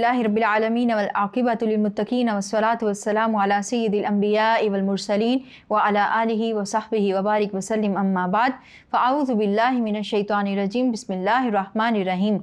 अल्हम्दुलिल्लाहि रब्बिल आलमीन वल आक़िबतु लिल मुत्तक़ीन वस्सलातु वस्सलामु अला सय्यिदिल अंबियाइ वल मुरसलीन व अला आलिहि व सहबिहि व बारिक वसल्लम अम्मा बाद फ़अऊज़ु बिल्लाहि मिनश शैतानिर रजीम बिस्मिल्लाहिर रहमानिर रहीम।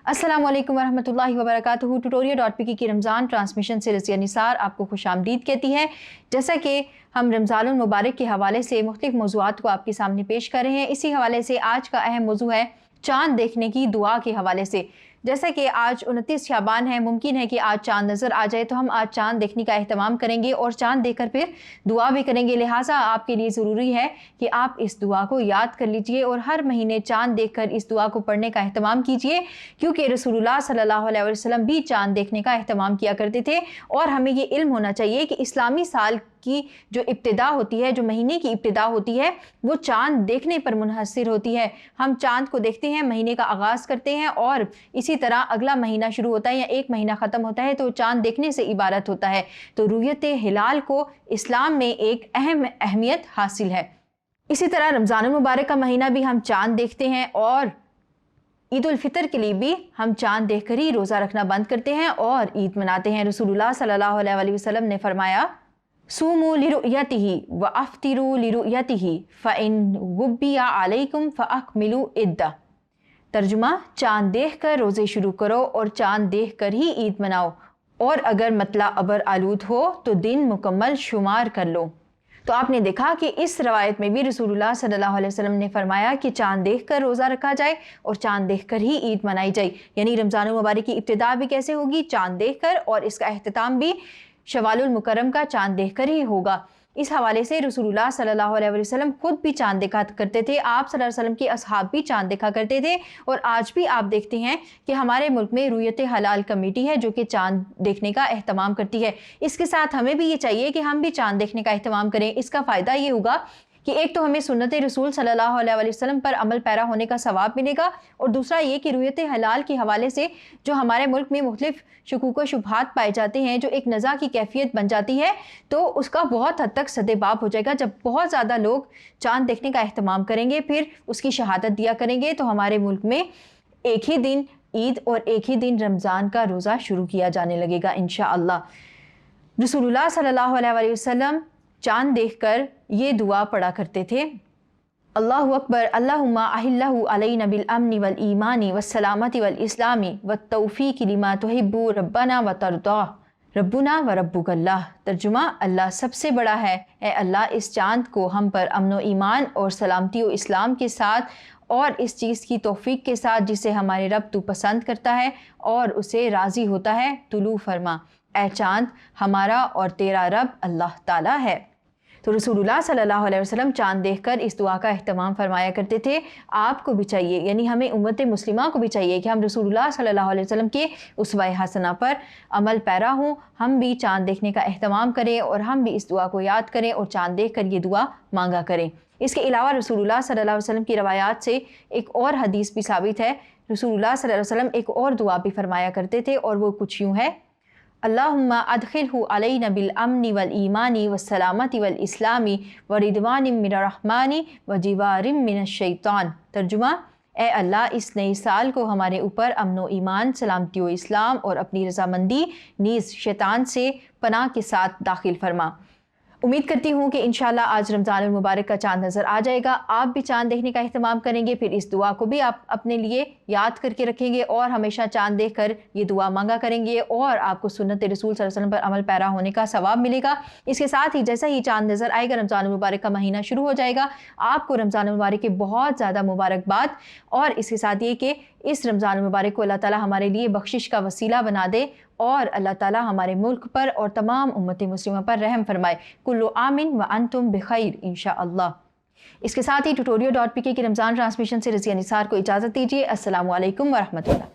अस्सलामु अलैकुम वरहमतुल्लाहि वबरकातुहू। ट्यूटोरियल.pk की रमज़ान ट्रांसमिशन से रज़िया निसार आपको खुशामदीद कहती है। जैसा कि हम रमज़ानुल मुबारक के हवाले से मुख्तलिफ मौज़ूआत को आपके सामने पेश कर रहे हैं, इसी हवाले से आज का अहम मौज़ू है चाँद देखने की दुआ के हवाले से। जैसा कि आज 29 शाबान है, मुमकिन है कि आज चाँद नज़र आ जाए, तो हम आज चाँद देखने का एहतमाम करेंगे और चाँद देखकर फिर दुआ भी करेंगे। लिहाजा आपके लिए ज़रूरी है कि आप इस दुआ को याद कर लीजिए और हर महीने चाँद देखकर इस दुआ को पढ़ने का एहतमाम कीजिए, क्योंकि रसूलुल्लाह सल्लल्लाहु अलैहि वसल्लम भी चाँद देखने का एहतमाम किया करते थे। और हमें ये इल्म होना चाहिए कि इस्लामी साल की जो इब्तिदा होती है, जो महीने की इब्तिदा होती है, वो चाँद देखने पर मुनहसर होती है। हम चाँद को देखते हैं, महीने का आगाज़ करते हैं और इसी तरह अगला महीना शुरू होता है या एक महीना ख़त्म होता है तो चाँद देखने से इबारत होता है। तो रुयत हिलाल को इस्लाम में एक अहम अहमियत हासिल है। इसी तरह रमज़ानुल मुबारक का महीना भी हम चाँद देखते हैं और ईद उल फितर के लिए भी हम चाँद देखकर ही रोज़ा रखना बंद करते हैं और ईद मनाते हैं। रसूलुल्लाह सल्लल्लाहु अलैहि वसल्लम ने फरमाया, सूमू लिरुयतिही व अफ्तिरू लिरुयतिही फ़इन गुब्बिया अलैकुम फ़अक्मिलू इद्दा। तर्जुमा, चाँद देखकर रोज़े शुरू करो और चाँद देखकर ही ईद मनाओ, और अगर मतला अबर आलूद हो तो दिन मुकम्मल शुमार कर लो। तो आपने देखा कि इस रवायत में भी रसूलुल्लाह सल्लल्लाहु अलैहि वसल्लम ने फरमाया कि चाँद देखकर रोज़ा रखा जाए और चाँद देखकर ही ईद मनाई जाए। यानी रमज़ानुल मुबारक की इब्तिदा भी कैसे होगी? चाँद देखकर, और इसका अख्तिताम भी शवालुल मुकर्रम का चाँद देखकर ही होगा। इस हवाले से रसूलुल्लाह सल्लल्लाहु अलैहि वसल्लम खुद भी चाँद देखा करते थे, आप सल्लल्लाहु अलैहि वसल्लम के असहाब भी चाँद देखा करते थे। और आज भी आप देखते हैं कि हमारे मुल्क में रुयत हलाल कमेटी है जो कि चाँद देखने का एहतमाम करती है। इसके साथ हमें भी ये चाहिए कि हम भी चाँद देखने का एहतमाम करें। इसका फ़ायदा ये होगा कि एक तो हमें सुन्नत रसूल सल्लल्लाहु अलैहि वसल्लम पर अमल पैरा होने का सवाब मिलेगा, और दूसरा ये कि रुयत हलाल के हवाले से जो हमारे मुल्क में मुख्तलिफ शुकूक व शुबहात पाए जाते हैं, जो एक नज़ा की कैफियत बन जाती है, तो उसका बहुत हद तक सद्देबाब हो जाएगा। जब बहुत ज़्यादा लोग चाँद देखने का एहतमाम करेंगे, फिर उसकी शहादत दिया करेंगे, तो हमारे मुल्क में एक ही दिन ईद और एक ही दिन रमज़ान का रोज़ा शुरू किया जाने लगेगा इंशाअल्लाह। रसूलुल्लाह सल्लल्लाहु अलैहि वसल्लम चाँद देखकर ये दुआ पढ़ा करते थे, अल्लाहु अकबर अल्लाहुम्मा अहिल्लहु अलैना बिल अम्नि वल ईमानी वस्सलामति वल इस्लामी वत्तौफीक़ि लिमा तुहिब्बु रब्बना व तर्दा रब्बुना व रब्बुकल्लाह। तर्जुमा, अल्लाह सबसे बड़ा है, ए अल्लाह इस चाँद को हम पर अमन व ईमान और सलामती व इस्लाम के साथ और इस चीज़ की तौफीक के साथ जिसे हमारे रब तू पसंद करता है और उसे राज़ी होता है, तुलू फरमा। ए चाँद, हमारा और तेरा रब अल्लाह ताला है। तो रसूलुल्लाह सल्लल्लाहु अलैहि वसल्लम चाँद देखकर इस दुआ का एहतमाम फरमाया करते थे। आपको भी चाहिए, यानी हमें उम्मत मुस्लिमा को भी चाहिए कि हम रसूलुल्लाह सल्लल्लाहु अलैहि वसल्लम के उसवा हसना पर अमल पैरा हों। हम भी चाँद देखने का एहतमाम करें और हम भी इस दुआ को याद करें और चाँद देखकर ये दुआ मांगा करें। इसके अलावा रसूलुल्लाह सल्लल्लाहु अलैहि वसल्लम की रवायात से एक और हदीस भी साबित है। रसूलुल्लाह सल्लल्लाहु अलैहि वसल्लम एक और दुआ भी फरमाया करते थे, और वो कुछ यूँ है, अल्लाहुम्मा अदखिलहु अलैना बिल अम्नि वल ईमानी वस्सलामति वल इस्लामी व रिदवानिम मिनर रहमानी व जिवारिम मिनश शैतान। तर्जुमा, ए अल्लाह इस नए साल को हमारे ऊपर अमन व ईमान, सलामती व इस्लाम और अपनी रज़ामंदी नीज़ शैतान से पनाह के साथ दाखिल फरमा। उम्मीद करती हूँ कि इंशाल्लाह आज रमज़ानुल मुबारक का चाँद नज़र आ जाएगा। आप भी चाँद देखने का एहतमाम करेंगे, फिर इस दुआ को भी आप अपने लिए याद करके रखेंगे और हमेशा चाँद देखकर ये दुआ मांगा करेंगे, और आपको सुन्नत रसूल सल्लल्लाहु अलैहि वसल्लम पर अमल पैरा होने का सवाब मिलेगा। इसके साथ ही जैसा ही चाँद नज़र आएगा, रमज़ानुल मुबारक का महीना शुरू हो जाएगा। आपको रमज़ानुल मुबारक की बहुत ज़्यादा मुबारकबाद, और इसके साथ ये कि इस रमज़ानुल मुबारक को अल्लाह ताला हमारे लिए बख्शिश का वसीला बना दे, और अल्लाह ताला हमारे मुल्क पर और तमाम उम्मत मुस्लिमा पर रहम फरमाए। कुल्लु आमिन व अंतुम बिखैर इंशाअल्लाह। इसके साथ ही ट्यूटोरियल.pk की रमज़ान ट्रांसमिशन से रज़िया निसार को इजाज़त दीजिए। अस्सलामु अलैकुम व रहमतुल्लाह।